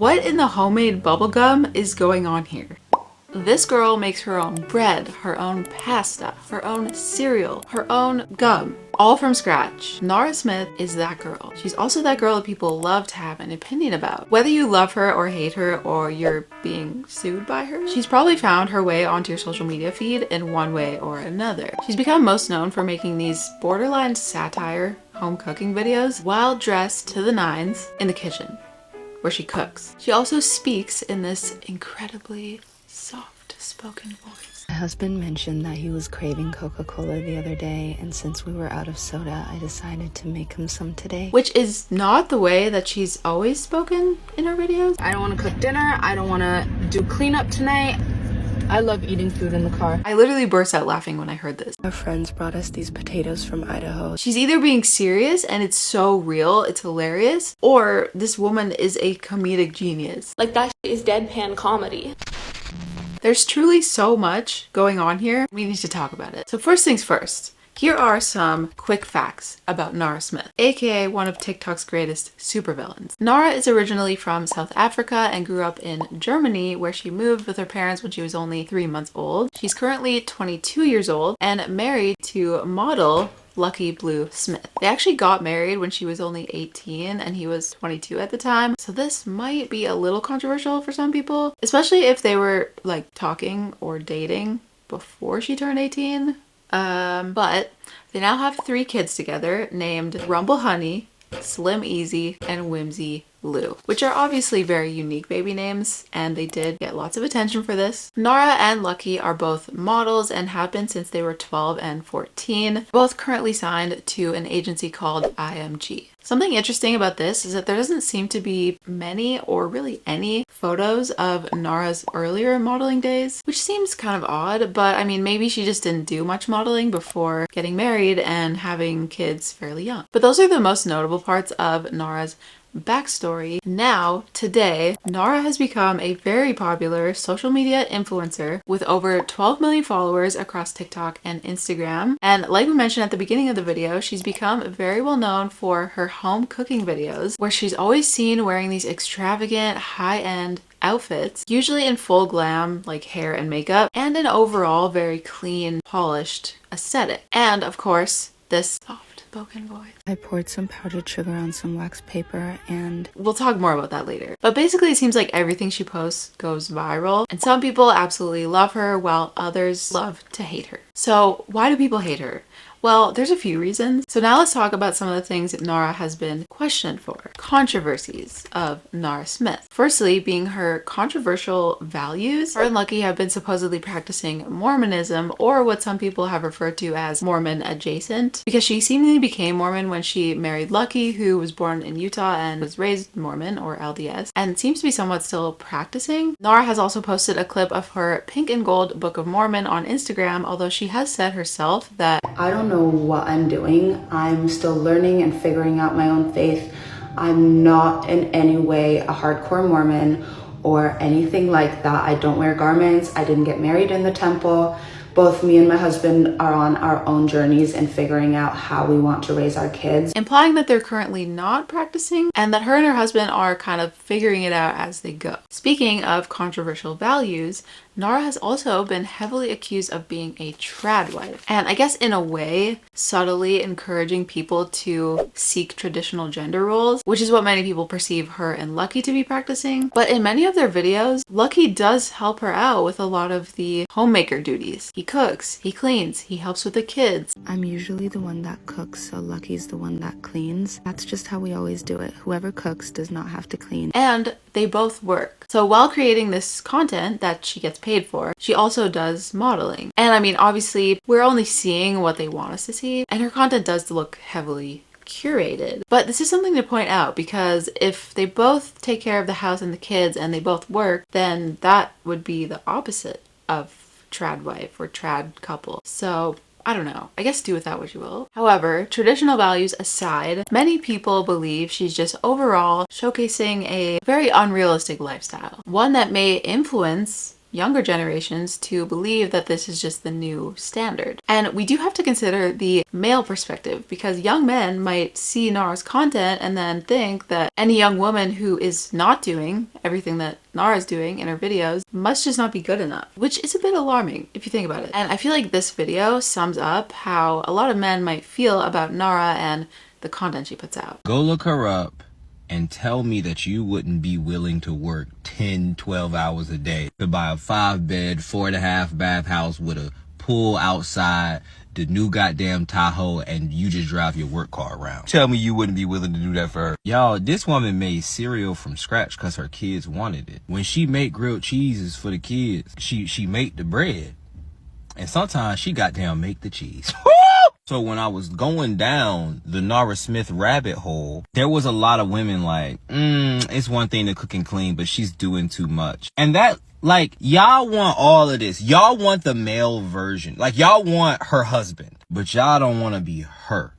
What in the homemade bubblegum is going on here? This girl makes her own bread, her own pasta, her own cereal, her own gum, all from scratch. Nara Smith is that girl. She's also that girl that people love to have an opinion about. Whether you love her or hate her or you're being sued by her, she's probably found her way onto your social media feed in one way or another. She's become most known for making these borderline satire home cooking videos while dressed to the nines in the kitchen where she cooks. She also speaks in this incredibly soft spoken voice. My husband mentioned that he was craving Coca-Cola the other day, and since we were out of soda, I decided to make him some today. Which is not the way that she's always spoken in her videos. I don't want to cook dinner. I don't want to do cleanup tonight. I love eating food in the car. I literally burst out laughing when I heard this. Our friends brought us these potatoes from Idaho. She's either being serious and it's so real, it's hilarious, or this woman is a comedic genius. Like, that is deadpan comedy. There's truly so much going on here. We need to talk about it. So first things first. Here are some quick facts about Nara Smith, aka one of TikTok's greatest supervillains. Nara is originally from South Africa and grew up in Germany, where she moved with her parents when she was only 3 months old. She's currently 22 years old and married to model Lucky Blue Smith. They actually got married when she was only 18 and he was 22 at the time. So this might be a little controversial for some people, especially if they were like talking or dating before she turned 18. But they now have 3 kids together named Rumble Honey, Slim Easy, and Whimsy Lou, which are obviously very unique baby names, and they did get lots of attention for this. Nara and Lucky are both models and have been since they were 12 and 14, both currently signed to an agency called IMG. Something interesting about this is that there doesn't seem to be many or really any photos of Nara's earlier modeling days, which seems kind of odd, but I mean, maybe she just didn't do much modeling before getting married and having kids fairly young. But those are the most notable parts of Nara's backstory. Now, today, Nara has become a very popular social media influencer with over 12 million followers across TikTok and Instagram. And like we mentioned at the beginning of the video, she's become very well known for her home cooking videos, where she's always seen wearing these extravagant, high-end outfits, usually in full glam like hair and makeup, and an overall very clean, polished aesthetic. And of course, this soft spoken voice. I poured some powdered sugar on some wax paper, and we'll talk more about that later. But basically, it seems like everything she posts goes viral, and some people absolutely love her while others love to hate her. So why do people hate her? Well, there's a few reasons. So now let's talk about some of the things that Nara has been questioned for. Controversies of Nara Smith. Firstly, being her controversial values. Her and Lucky have been supposedly practicing Mormonism, or what some people have referred to as Mormon adjacent, because she seemingly became Mormon when she married Lucky, who was born in Utah and was raised Mormon, or LDS, and seems to be somewhat still practicing. Nara has also posted a clip of her pink and gold Book of Mormon on Instagram, although she has said herself that I don't know what I'm doing. I'm still learning and figuring out my own faith. I'm not in any way a hardcore Mormon or anything like that. I don't wear garments. I didn't get married in the temple. Both me and my husband are on our own journeys and figuring out how we want to raise our kids. Implying that they're currently not practicing and that her and her husband are kind of figuring it out as they go. Speaking of controversial values, Nara has also been heavily accused of being a trad wife. And I guess in a way, subtly encouraging people to seek traditional gender roles, which is what many people perceive her and Lucky to be practicing. But in many of their videos, Lucky does help her out with a lot of the homemaker duties. He cooks, he cleans, he helps with the kids. I'm usually the one that cooks, so Lucky's the one that cleans. That's just how we always do it. Whoever cooks does not have to clean. And they both work. So while creating this content that she gets paid for, she also does modeling. And I mean, obviously, we're only seeing what they want us to see, and her content does look heavily curated. But this is something to point out, because if they both take care of the house and the kids and they both work, then that would be the opposite of trad wife or trad couple. So I don't know. I guess do with that what you will. However, traditional values aside, many people believe she's just overall showcasing a very unrealistic lifestyle. One that may influence younger generations to believe that this is just the new standard. And we do have to consider the male perspective, because young men might see Nara's content and then think that any young woman who is not doing everything that Nara's doing in her videos must just not be good enough, which is a bit alarming if you think about it. And I feel like this video sums up how a lot of men might feel about Nara and the content she puts out. Go look her up and tell me that you wouldn't be willing to work 10, 12 hours a day to buy a 5-bed, 4.5 bath house with a pool outside, the new goddamn Tahoe, and you just drive your work car around. Tell me you wouldn't be willing to do that for her. Y'all, this woman made cereal from scratch because her kids wanted it. When she make grilled cheeses for the kids, she make the bread. And sometimes she goddamn make the cheese. So when I was going down the Nara Smith rabbit hole, there was a lot of women like, it's one thing to cook and clean, but she's doing too much. And that, like, y'all want all of this. Y'all want the male version. Like, y'all want her husband, but y'all don't want to be her,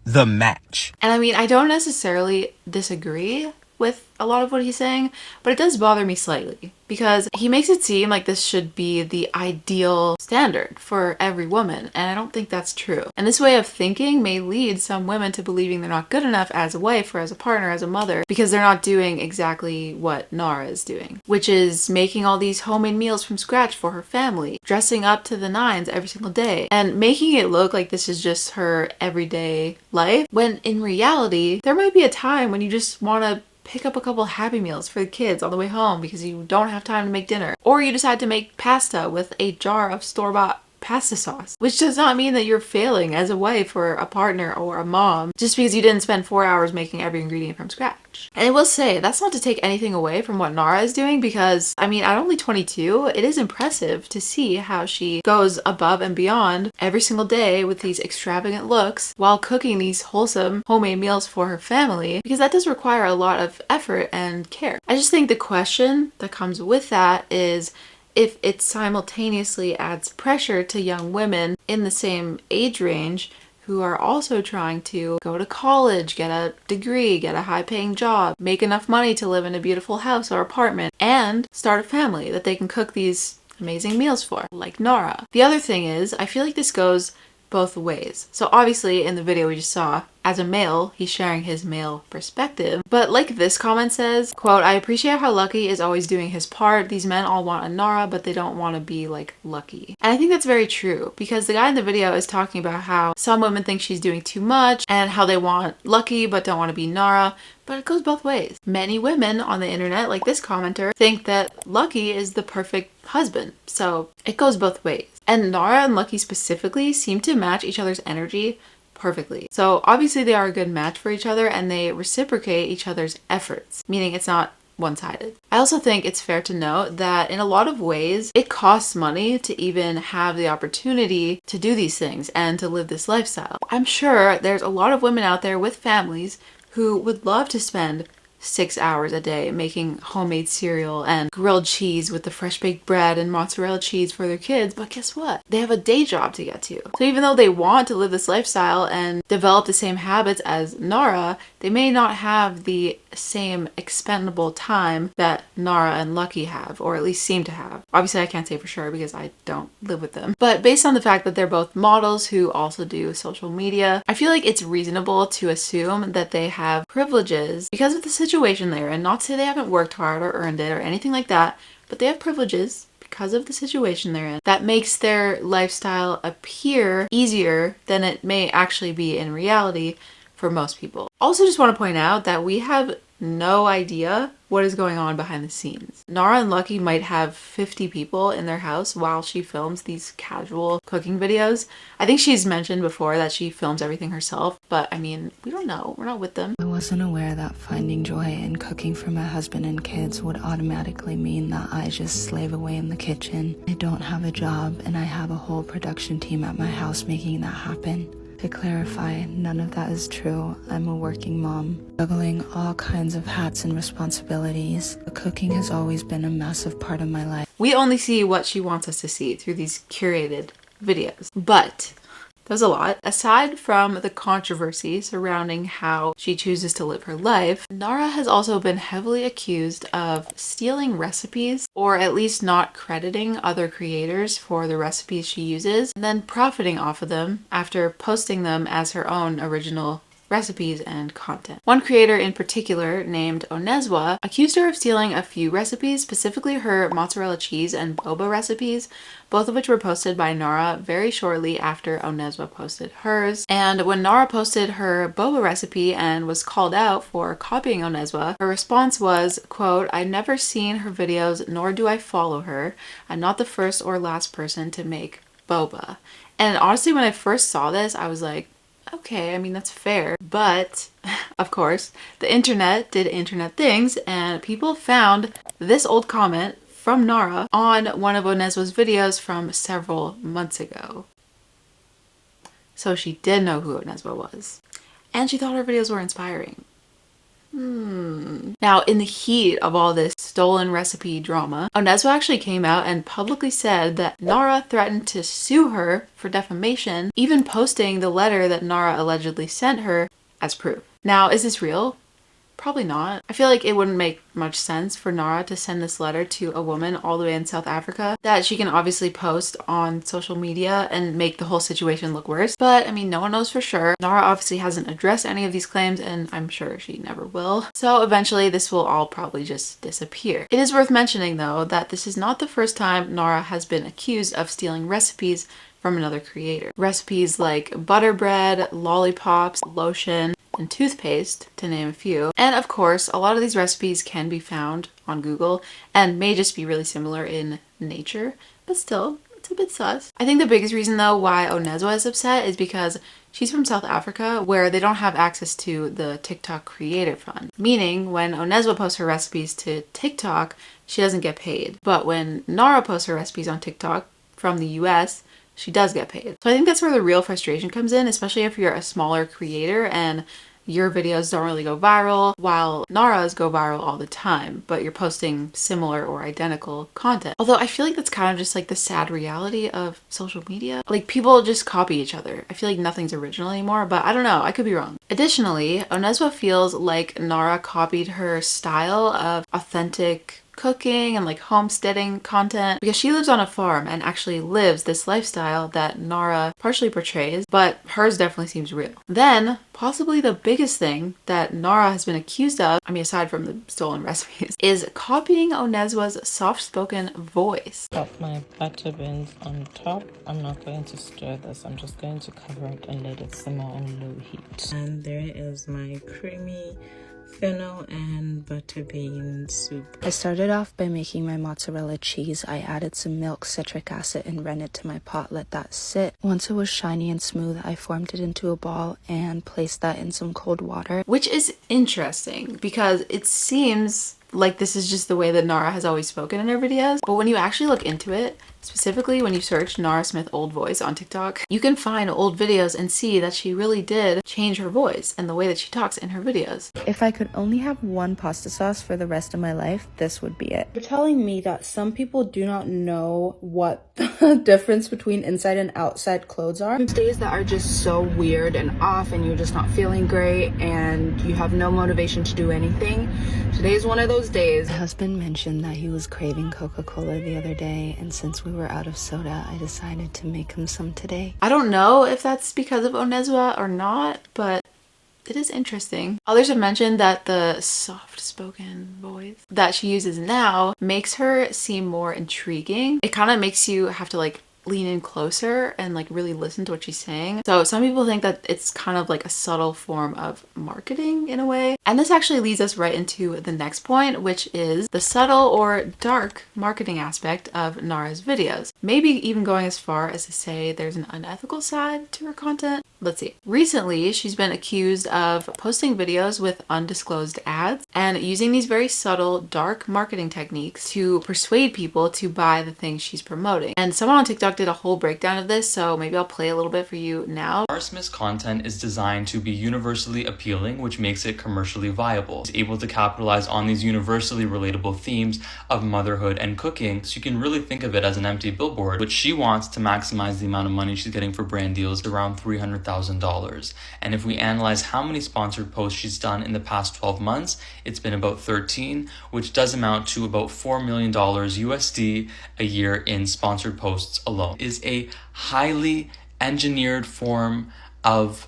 the match. And I mean, I don't necessarily disagree with a lot of what he's saying, but it does bother me slightly because he makes it seem like this should be the ideal standard for every woman, and I don't think that's true. And this way of thinking may lead some women to believing they're not good enough as a wife or as a partner, as a mother, because they're not doing exactly what Nara is doing, which is making all these homemade meals from scratch for her family, dressing up to the nines every single day, and making it look like this is just her everyday life, when in reality, there might be a time when you just want to pick up a couple Happy Meals for the kids on the way home because you don't have time to make dinner. Or you decide to make pasta with a jar of store-bought pasta sauce, which does not mean that you're failing as a wife or a partner or a mom just because you didn't spend 4 hours making every ingredient from scratch. And I will say, that's not to take anything away from what Nara is doing, because I mean, at only 22, it is impressive to see how she goes above and beyond every single day with these extravagant looks while cooking these wholesome homemade meals for her family, because that does require a lot of effort and care. I just think the question that comes with that is if it simultaneously adds pressure to young women in the same age range who are also trying to go to college, get a degree, get a high-paying job, make enough money to live in a beautiful house or apartment, and start a family that they can cook these amazing meals for, like Nara. The other thing is, I feel like this goes both ways. So obviously in the video we just saw, as a male, he's sharing his male perspective. But like this comment says, quote, "I appreciate how Lucky is always doing his part. These men all want a Nara, but they don't want to be like Lucky." And I think that's very true, because the guy in the video is talking about how some women think she's doing too much and how they want Lucky but don't want to be Nara. But it goes both ways. Many women on the internet, like this commenter, think that Lucky is the perfect husband. So it goes both ways. And Nara and Lucky specifically seem to match each other's energy perfectly. So obviously they are a good match for each other and they reciprocate each other's efforts, meaning it's not one-sided. I also think it's fair to note that in a lot of ways, it costs money to even have the opportunity to do these things and to live this lifestyle. I'm sure there's a lot of women out there with families who would love to spend 6 hours a day making homemade cereal and grilled cheese with the fresh baked bread and mozzarella cheese for their kids, but guess what? They have a day job to get to. So even though they want to live this lifestyle and develop the same habits as Nara, they may not have the same expendable time that Nara and Lucky have, or at least seem to have. Obviously I can't say for sure because I don't live with them. But based on the fact that they're both models who also do social media, I feel like it's reasonable to assume that they have privileges because of the situation they're in. Not to say they haven't worked hard or earned it or anything like that, but they have privileges because of the situation they're in that makes their lifestyle appear easier than it may actually be in reality for most people. Also just want to point out that we have no idea what is going on behind the scenes. Nara and Lucky might have 50 people in their house while she films these casual cooking videos. I think she's mentioned before that she films everything herself, but I mean, we don't know. We're not with them. I wasn't aware that finding joy in cooking for my husband and kids would automatically mean that I just slave away in the kitchen. I don't have a job and I have a whole production team at my house making that happen. To clarify, none of that is true. I'm a working mom, juggling all kinds of hats and responsibilities. But cooking has always been a massive part of my life. We only see what she wants us to see through these curated videos. But That was a lot. Aside from the controversy surrounding how she chooses to live her life, Nara has also been heavily accused of stealing recipes, or at least not crediting other creators for the recipes she uses, and then profiting off of them after posting them as her own original recipes and content. One creator in particular, named Onezwa, accused her of stealing a few recipes, specifically her mozzarella cheese and boba recipes, both of which were posted by Nara very shortly after Onezwa posted hers. And when Nara posted her boba recipe and was called out for copying Onezwa, her response was, quote, "I've never seen her videos, nor do I follow her. I'm not the first or last person to make boba." And honestly, when I first saw this, I was like, okay, I mean, that's fair. But, of course, the internet did internet things, and people found this old comment from Nara on one of Onezwa's videos from several months ago. So she did know who Onezwa was. And she thought her videos were inspiring. Now, in the heat of all this stolen recipe drama, Onezwa actually came out and publicly said that Nara threatened to sue her for defamation, even posting the letter that Nara allegedly sent her as proof. Now, is this real? Probably not. I feel like it wouldn't make much sense for Nara to send this letter to a woman all the way in South Africa that she can obviously post on social media and make the whole situation look worse. But I mean, no one knows for sure. Nara obviously hasn't addressed any of these claims, and I'm sure she never will. So eventually this will all probably just disappear. It is worth mentioning though that this is not the first time Nara has been accused of stealing recipes from another creator. Recipes like butter bread, lollipops, lotion, and toothpaste, to name a few. And of course, a lot of these recipes can be found on Google and may just be really similar in nature, but still, it's a bit sus. I think the biggest reason though why Onezwa is upset is because she's from South Africa, where they don't have access to the TikTok Creator Fund. Meaning, when Onezwa posts her recipes to TikTok, she doesn't get paid. But when Nara posts her recipes on TikTok from the US, she does get paid. So I think that's where the real frustration comes in, especially if you're a smaller creator and your videos don't really go viral, while Nara's go viral all the time, but you're posting similar or identical content. Although I feel like that's kind of just like the sad reality of social media. Like, people just copy each other. I feel like nothing's original anymore, but I don't know, I could be wrong. Additionally, Onezwa feels like Nara copied her style of authentic cooking and like homesteading content because she lives on a farm and actually lives this lifestyle that Nara partially portrays, but hers definitely seems real. Then, possibly the biggest thing that Nara has been accused of, I mean aside from the stolen recipes, is copying Onezwa's soft-spoken voice. Pop my butter beans on top. I'm not going to stir this, I'm just going to cover it and let it simmer on low heat. And there is my creamy fennel and butter bean soup. I started off by making my mozzarella cheese. I added some milk, citric acid, and ran it to my pot, let that sit. Once it was shiny and smooth, I formed it into a ball and placed that in some cold water. Which is interesting because it seems like this is just the way that Nara has always spoken in her videos. But when you actually look into it, specifically when you search Nara Smith old voice on TikTok, you can find old videos and see that she really did change her voice and the way that she talks in her videos. If I could only have one pasta sauce for the rest of my life, this would be it. You're telling me that some people do not know what the difference between inside and outside clothes are? Days that are just so weird and off and you're just not feeling great and you have no motivation to do anything. Today is one of those days. My husband mentioned that he was craving Coca-Cola the other day, and since we were out of soda, I decided to make him some today. I don't know if that's because of Onezwa or not, but it is interesting. Others have mentioned that the soft-spoken voice that she uses now makes her seem more intriguing. It kind of makes you have to like lean in closer and like really listen to what she's saying. So some people think that it's kind of like a subtle form of marketing in a way. And this actually leads us right into the next point, which is the subtle or dark marketing aspect of Nara's videos. Maybe even going as far as to say there's an unethical side to her content. let's see. Recently, she's been accused of posting videos with undisclosed ads and using these very subtle, dark marketing techniques to persuade people to buy the things she's promoting. And someone on TikTok did a whole breakdown of this, so maybe I'll play a little bit for you now. Nara Smith's content is designed to be universally appealing, which makes it commercially viable. She's able to capitalize on these universally relatable themes of motherhood and cooking, so you can really think of it as an empty billboard, which she wants to maximize the amount of money she's getting for brand deals, around $300,000. And if we analyze how many sponsored posts she's done in the past 12 months, it's been about 13, which does amount to about $4 million USD a year in sponsored posts alone. It is a highly engineered form of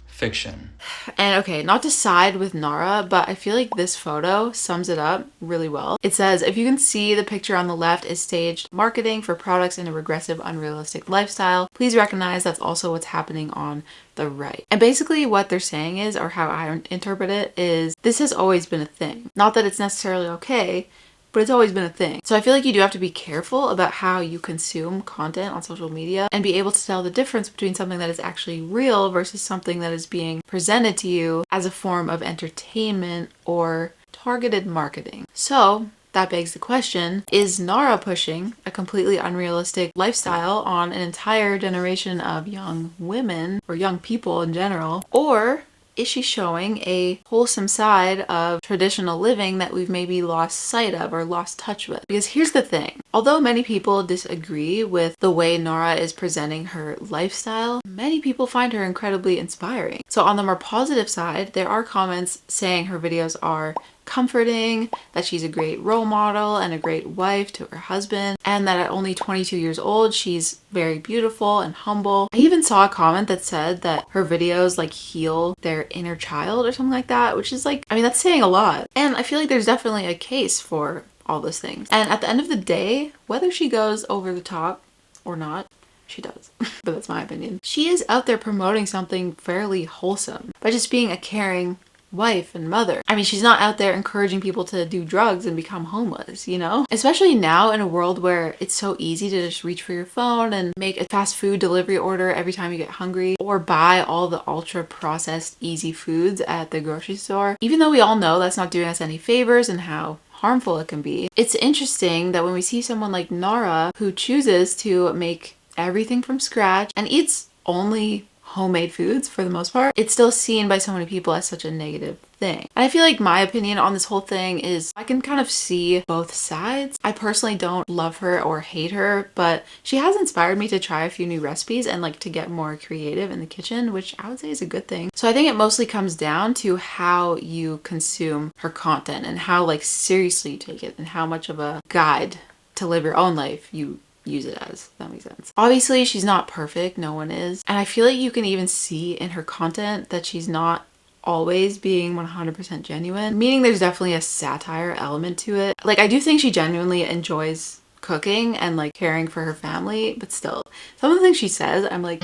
fiction. And okay, not to side with Nara, but I feel like this photo sums it up really well. It says, if you can see, the picture on the left is staged marketing for products in a regressive, unrealistic lifestyle. Please recognize that's also what's happening on the right. And basically what they're saying is, or how I interpret it, is this has always been a thing. Not that it's necessarily okay, but it's always been a thing. So I feel like you do have to be careful about how you consume content on social media and be able to tell the difference between something that is actually real versus something that is being presented to you as a form of entertainment or targeted marketing. So that begs the question, is Nara pushing a completely unrealistic lifestyle on an entire generation of young women or young people in general? Or is she showing a wholesome side of traditional living that we've maybe lost sight of or lost touch with? Because here's the thing. Although many people disagree with the way Nara is presenting her lifestyle, many people find her incredibly inspiring. So on the more positive side, there are comments saying her videos are comforting, that she's a great role model and a great wife to her husband, and that at only 22 years old, she's very beautiful and humble. I even saw a comment that said that her videos like heal their inner child or something like that, which is like, I mean, that's saying a lot. And I feel like there's definitely a case for all those things. And at the end of the day, whether she goes over the top or not, she does. But that's my opinion. She is out there promoting something fairly wholesome by just being a caring wife and mother. I mean, she's not out there encouraging people to do drugs and become homeless, you know? Especially now in a world where it's so easy to just reach for your phone and make a fast food delivery order every time you get hungry, or buy all the ultra processed easy foods at the grocery store. Even though we all know that's not doing us any favors and how harmful it can be, it's interesting that when we see someone like Nara who chooses to make everything from scratch and eats only homemade foods for the most part, it's still seen by so many people as such a negative thing. And I feel like my opinion on this whole thing is I can kind of see both sides. I personally don't love her or hate her, but she has inspired me to try a few new recipes and like to get more creative in the kitchen, which I would say is a good thing. So I think it mostly comes down to how you consume her content and how like seriously you take it and how much of a guide to live your own life you use it as. That makes sense. Obviously, she's not perfect. No one is. And I feel like you can even see in her content that she's not always being 100% genuine, meaning there's definitely a satire element to it. Like, I do think she genuinely enjoys cooking and like caring for her family, but still, some of the things she says, I'm like,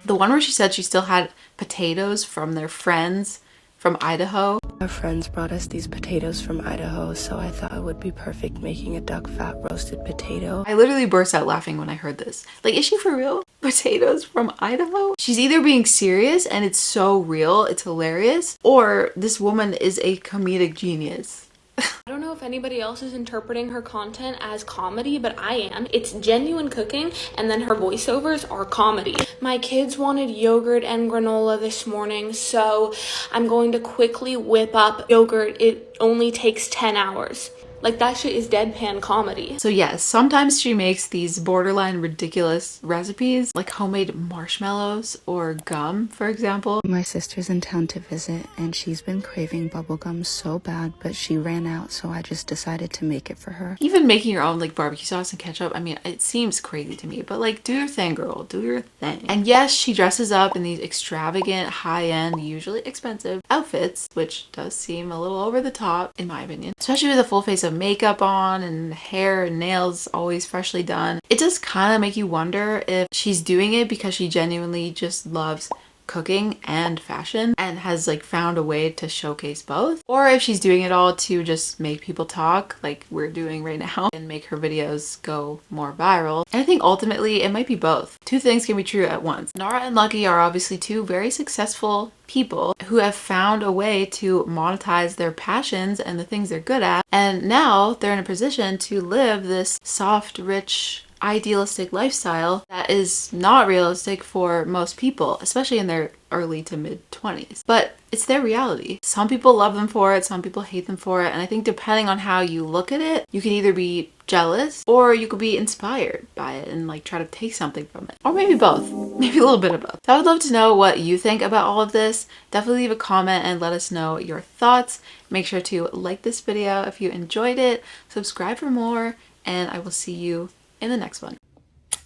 the one where she said she still had potatoes from their friends from Idaho. Our friends brought us these potatoes from Idaho, so I thought it would be perfect making a duck fat roasted potato. I literally burst out laughing when I heard this. Like, is she for real? Potatoes from Idaho? She's either being serious and it's so real, it's hilarious, or this woman is a comedic genius. I don't know if anybody else is interpreting her content as comedy, but I am. It's genuine cooking, and then her voiceovers are comedy. My kids wanted yogurt and granola this morning, so I'm going to quickly whip up yogurt. It only takes 10 hours. Like, that shit is deadpan comedy. So yes, sometimes she makes these borderline ridiculous recipes, like homemade marshmallows or gum, for example. My sister's in town to visit, and she's been craving bubblegum so bad, but she ran out, so I just decided to make it for her. Even making your own like barbecue sauce and ketchup, I mean, it seems crazy to me, but like, do your thing, girl, do your thing. And yes, she dresses up in these extravagant, high-end, usually expensive outfits, which does seem a little over the top, in my opinion, especially with a full face of makeup on and hair and nails always freshly done. It does kind of make you wonder if she's doing it because she genuinely just loves cooking and fashion and has like found a way to showcase both, or if she's doing it all to just make people talk like we're doing right now and make her videos go more viral. And I think ultimately it might be both. Two things can be true at once. Nara and Lucky are obviously two very successful people who have found a way to monetize their passions and the things they're good at, and now they're in a position to live this soft, rich, idealistic lifestyle that is not realistic for most people, especially in their early to mid 20s. But it's their reality. Some people love them for it, some people hate them for it, and I think depending on how you look at it, you can either be jealous or you could be inspired by it and like try to take something from it. Or maybe both. Maybe a little bit of both. So I would love to know what you think about all of this. Definitely leave a comment and let us know your thoughts. Make sure to like this video if you enjoyed it, subscribe for more, and I will see you in the next one.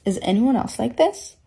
Is anyone else like this?